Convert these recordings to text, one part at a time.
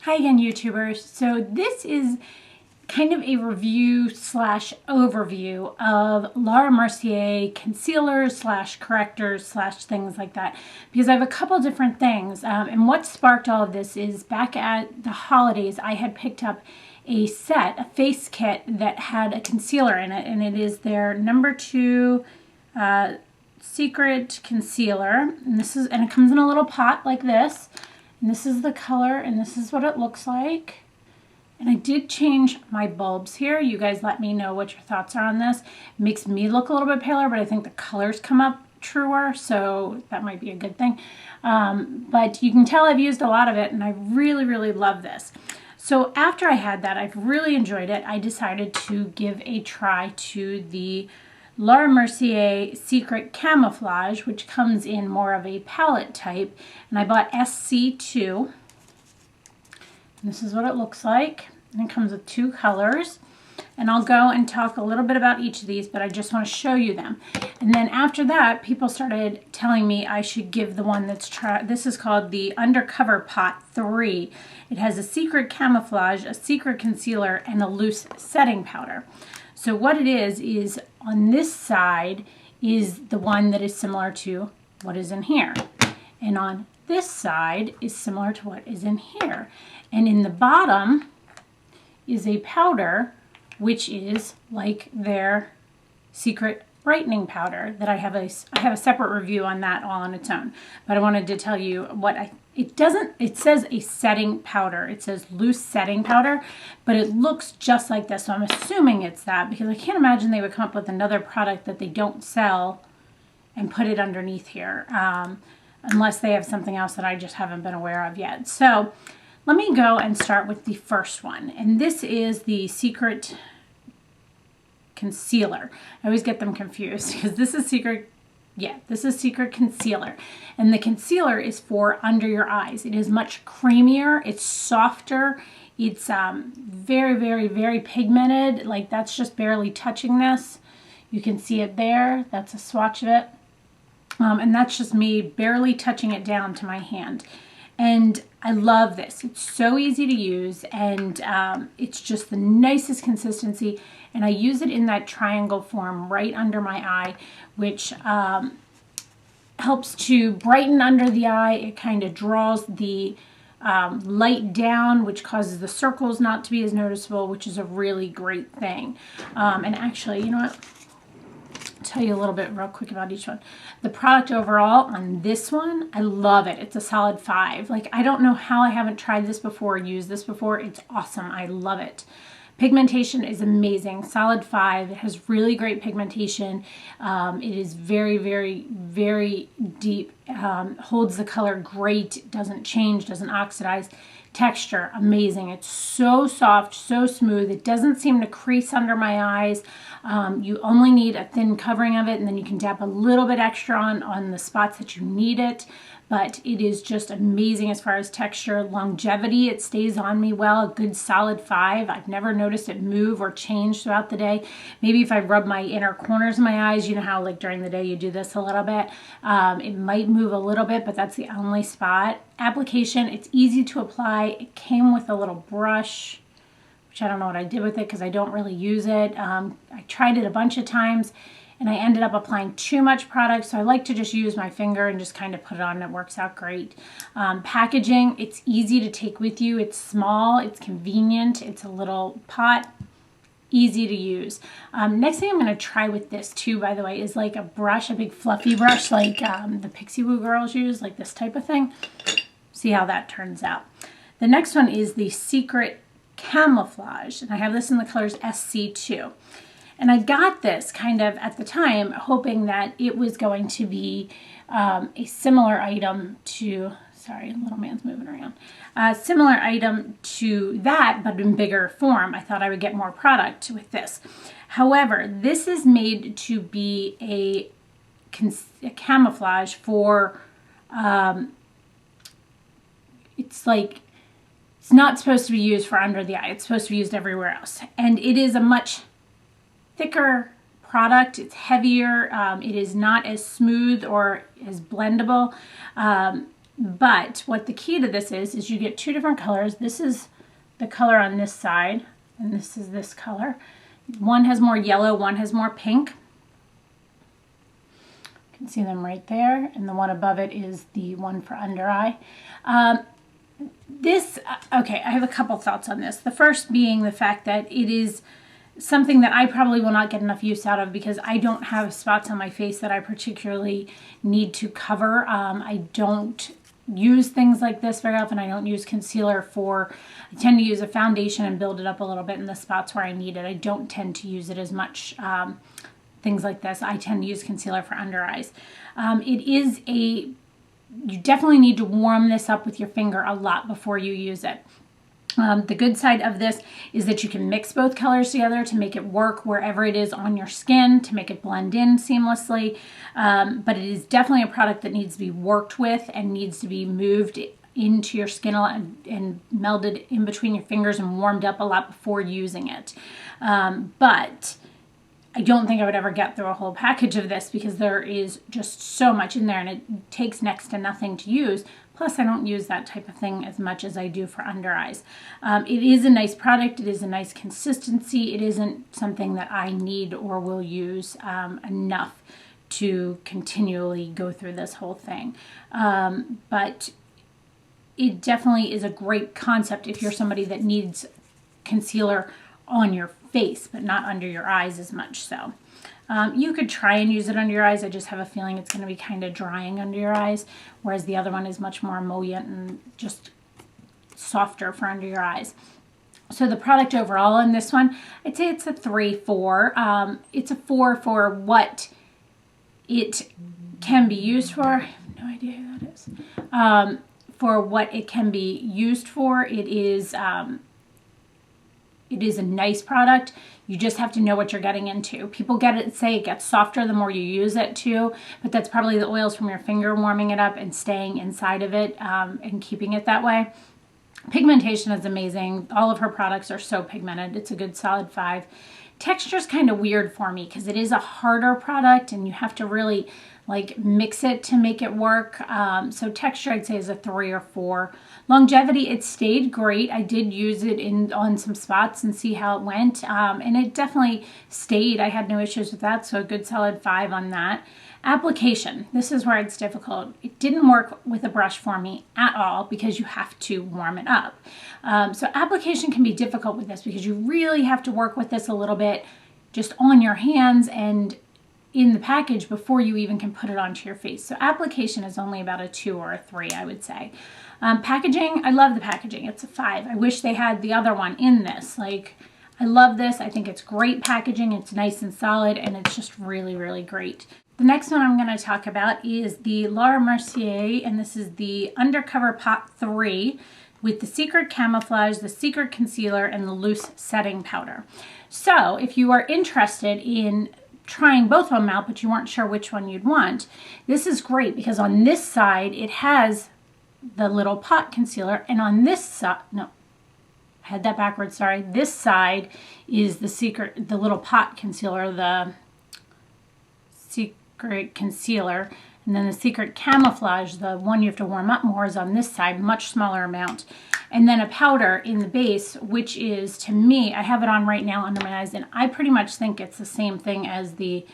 Hi again, YouTubers. So this is kind of a review slash overview of Laura Mercier concealers slash correctors slash things like that, because I have a couple different things. And what sparked all of this is back at the holidays, I had picked up a set, a face kit that had a concealer in it, and it is their #2 secret concealer. And it comes in a little pot like this. And this is the color, and this is what it looks like. And I did change my bulbs here. You guys let me know what your thoughts are on this. It makes me look a little bit paler, but I think the colors come up truer, so that might be a good thing. But you can tell I've used a lot of it, and I really, really love this. So after I had that, I've really enjoyed it. I decided to give a try to the Laura Mercier Secret Camouflage, which comes in more of a palette type, and I bought SC2. And this is what it looks like, and it comes with 2 colors. And I'll go and talk a little bit about each of these, but I just want to show you them. And then after that, people started telling me I should give the one this is called the Undercover Pot 3. It has a secret camouflage, a secret concealer, and a loose setting powder. So what it is on this side is the one that is similar to what is in here. And on this side is similar to what is in here. And in the bottom is a powder, which is like their secret brightening powder that I have a separate review on that all on its own. But I wanted to tell you what it says a setting powder. It says loose setting powder, but it looks just like this. So I'm assuming it's that, because I can't imagine they would come up with another product that they don't sell and put it underneath here, unless they have something else that I just haven't been aware of yet. So let me go and start with the first one. And this is the Secret Concealer. I always get them confused because this is Secret Concealer. And the concealer is for under your eyes. It is much creamier. It's softer. It's very, very, very pigmented. Like, that's just barely touching this. You can see it there. That's a swatch of it. And that's just me barely touching it down to my hand. And I love this. It's so easy to use, and it's just the nicest consistency. And I use it in that triangle form right under my eye, which helps to brighten under the eye. It kind of draws the light down, which causes the circles not to be as noticeable, which is a really great thing. And actually, you know what? I'll tell you a little bit real quick about each one. The product overall on this one, I love it. It's a solid 5. Like, I don't know how I haven't tried this before or used this before. It's awesome. I love it. Pigmentation is amazing. Solid 5. It has really great pigmentation. It is very, very, very deep. Holds the color great. Doesn't change. Doesn't oxidize. Texture, amazing. It's so soft, so smooth. It doesn't seem to crease under my eyes. You only need a thin covering of it, and then you can dab a little bit extra on the spots that you need it. But it is just amazing as far as texture. Longevity, it stays on me well, a good solid 5. I've never noticed it move or change throughout the day. Maybe if I rub my inner corners of my eyes, you know how like during the day you do this a little bit, it might move a little bit, but that's the only spot. Application, it's easy to apply. It came with a little brush, which I don't know what I did with it because I don't really use it. I tried it a bunch of times, and I ended up applying too much product, so I like to just use my finger and just kind of put it on, and it works out great. Packaging, it's easy to take with you. It's small, it's convenient, it's a little pot, easy to use. Next thing I'm going to try with this too, by the way, is like a brush, a big fluffy brush like the Pixie Woo girls use, like this type of thing. See how that turns out. The next one is the Secret Camouflage, and I have this in the colors SC2. And I got this kind of at the time hoping that it was going to be a similar item to, sorry, little man's moving around, similar item to that, but in bigger form. I thought I would get more product with this. However, this is made to be a camouflage for, it's not supposed to be used for under the eye. It's supposed to be used everywhere else. And it is a much thicker product. It's heavier. It is not as smooth or as blendable. But what the key to this is you get two different colors. This is the color on this side, and this is this color. One has more yellow, one has more pink. You can see them right there, and the one above it is the one for under eye. Okay, I have a couple thoughts on this. The first being the fact that it is something that I probably will not get enough use out of because I don't have spots on my face that I particularly need to cover. I don't use things like this very often. I don't use concealer I tend to use a foundation and build it up a little bit in the spots where I need it. I don't tend to use it as much, things like this. I tend to use concealer for under eyes. You definitely need to warm this up with your finger a lot before you use it. The good side of this is that you can mix both colors together to make it work wherever it is on your skin, to make it blend in seamlessly. But it is definitely a product that needs to be worked with and needs to be moved into your skin and melded in between your fingers and warmed up a lot before using it. But I don't think I would ever get through a whole package of this because there is just so much in there and it takes next to nothing to use. Plus, I don't use that type of thing as much as I do for under eyes. It is a nice product. It is a nice consistency. It isn't something that I need or will use enough to continually go through this whole thing. But it definitely is a great concept if you're somebody that needs concealer on your face, but not under your eyes as much so. You could try and use it under your eyes. I just have a feeling it's going to be kind of drying under your eyes, whereas the other one is much more emollient and just softer for under your eyes. So the product overall in this one, I'd say it's a 3-4. It's a 4 for what it can be used for. I have no idea who that is. For what it can be used for, it is a nice product. You just have to know what you're getting into. People say it gets softer the more you use it too, but that's probably the oils from your finger warming it up and staying inside of it and keeping it that way. Pigmentation is amazing. All of her products are so pigmented. It's a good solid 5. Texture is kind of weird for me because it is a harder product and you have to really like mix it to make it work. So texture I'd say is a 3 or 4. Longevity, it stayed great. I did use it on some spots and see how it went. And it definitely stayed. I had no issues with that. So a good solid 5 on that. Application, this is where it's difficult. It didn't work with a brush for me at all because you have to warm it up. So application can be difficult with this because you really have to work with this a little bit just on your hands and in the package before you even can put it onto your face. So application is only about a 2 or a 3, I would say. Packaging, I love the packaging. It's a 5. I wish they had the other one in this. Like, I love this. I think it's great packaging. It's nice and solid, and it's just really, really great. The next one I'm going to talk about is the Laura Mercier, and this is the Undercover Pot 3 with the Secret Camouflage, the Secret Concealer, and the Loose Setting Powder. So if you are interested in trying both of them out, but you weren't sure which one you'd want, this is great because on this side, it has the little pot concealer, and on this side, no, I had that backwards, sorry. This side is the little pot concealer, the Secret Concealer, and then the Secret Camouflage, the one you have to warm up more, is on this side, much smaller amount. And then a powder in the base, which is, to me, I have it on right now under my eyes, and I pretty much think it's the same thing as the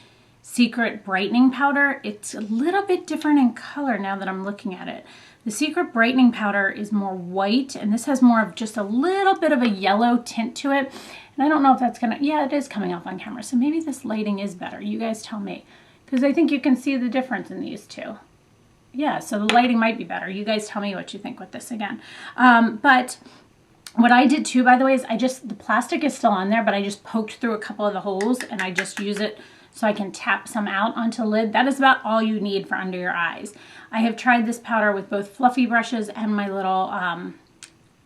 Secret Brightening Powder. It's a little bit different in color now that I'm looking at it. The Secret Brightening Powder is more white, and this has more of just a little bit of a yellow tint to it. And I don't know if that's gonna, yeah, it is coming off on camera, so maybe this lighting is better. You guys tell me, because I think you can see the difference in these two. Yeah, so the lighting might be better. You guys tell me what you think with this again. But what I did too, by the way, is the plastic is still on there, but I just poked through a couple of the holes and I just use it so I can tap some out onto the lid. That is about all you need for under your eyes. I have tried this powder with both fluffy brushes and my little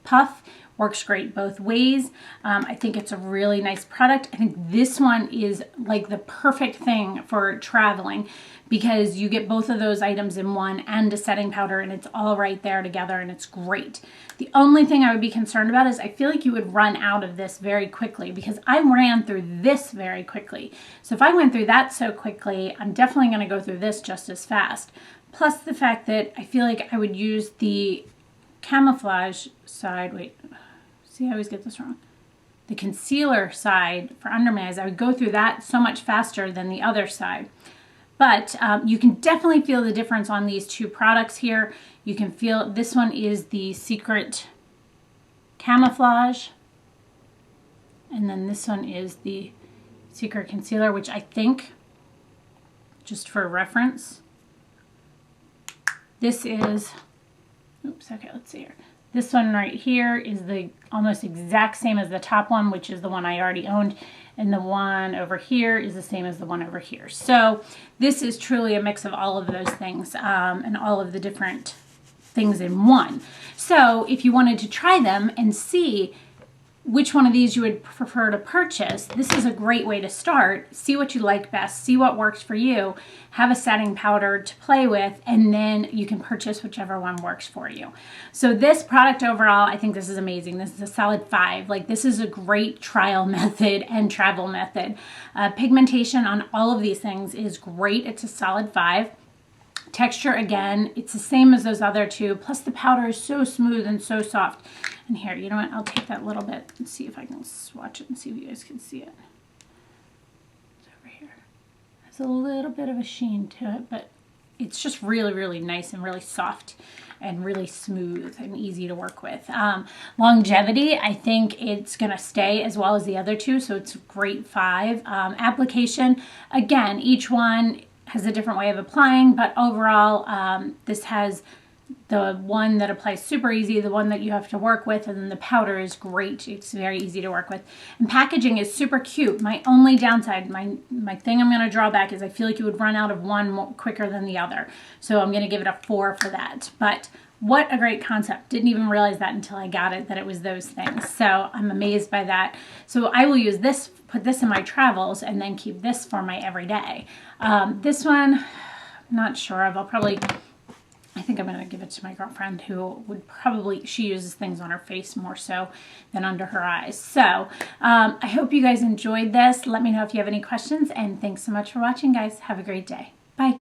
puff. Works great both ways. I think it's a really nice product. I think this one is like the perfect thing for traveling because you get both of those items in one and a setting powder, and it's all right there together, and it's great. The only thing I would be concerned about is I feel like you would run out of this very quickly because I ran through this very quickly. So if I went through that so quickly, I'm definitely going to go through this just as fast. Plus the fact that I feel like I would use the camouflage side. Wait, see, I always get this wrong. The concealer side for under my eyes, I would go through that so much faster than the other side. But you can definitely feel the difference on these two products here. You can feel this one is the Secret Camouflage. And then this one is the Secret Concealer, which I think, just for reference, this is, oops, okay, let's see here. This one right here is the almost exact same as the top one, which is the one I already owned. And the one over here is the same as the one over here. So this is truly a mix of all of those things and all of the different things in one. So if you wanted to try them and see which one of these you would prefer to purchase, this is a great way to start. See what you like best, see what works for you, have a setting powder to play with, and then you can purchase whichever one works for you. So this product overall, I think this is amazing. This is a solid 5. Like, this is a great trial method and travel method. Pigmentation on all of these things is great. It's a solid 5. Texture, again, it's the same as those other two, plus the powder is so smooth and so soft. And here, you know what, I'll take that little bit and see if I can swatch it and see if you guys can see it. It's over here. Has a little bit of a sheen to it, but it's just really, really nice and really soft and really smooth and easy to work with. Longevity, I think it's gonna stay as well as the other two, so it's a great 5. Application, again, each one has a different way of applying, but overall this has the one that applies super easy, the one that you have to work with, and then the powder is great. It's very easy to work with. And packaging is super cute. My only downside, my thing I'm going to draw back is I feel like you would run out of one more quicker than the other. So I'm going to give it a 4 for that. But what a great concept. Didn't even realize that until I got it, that it was those things. So I'm amazed by that. So I will use this, put this in my travels, and then keep this for my everyday. This one, I'm not sure of. I think I'm going to give it to my girlfriend, who would probably, she uses things on her face more so than under her eyes. So I hope you guys enjoyed this. Let me know if you have any questions, and thanks so much for watching, guys. Have a great day.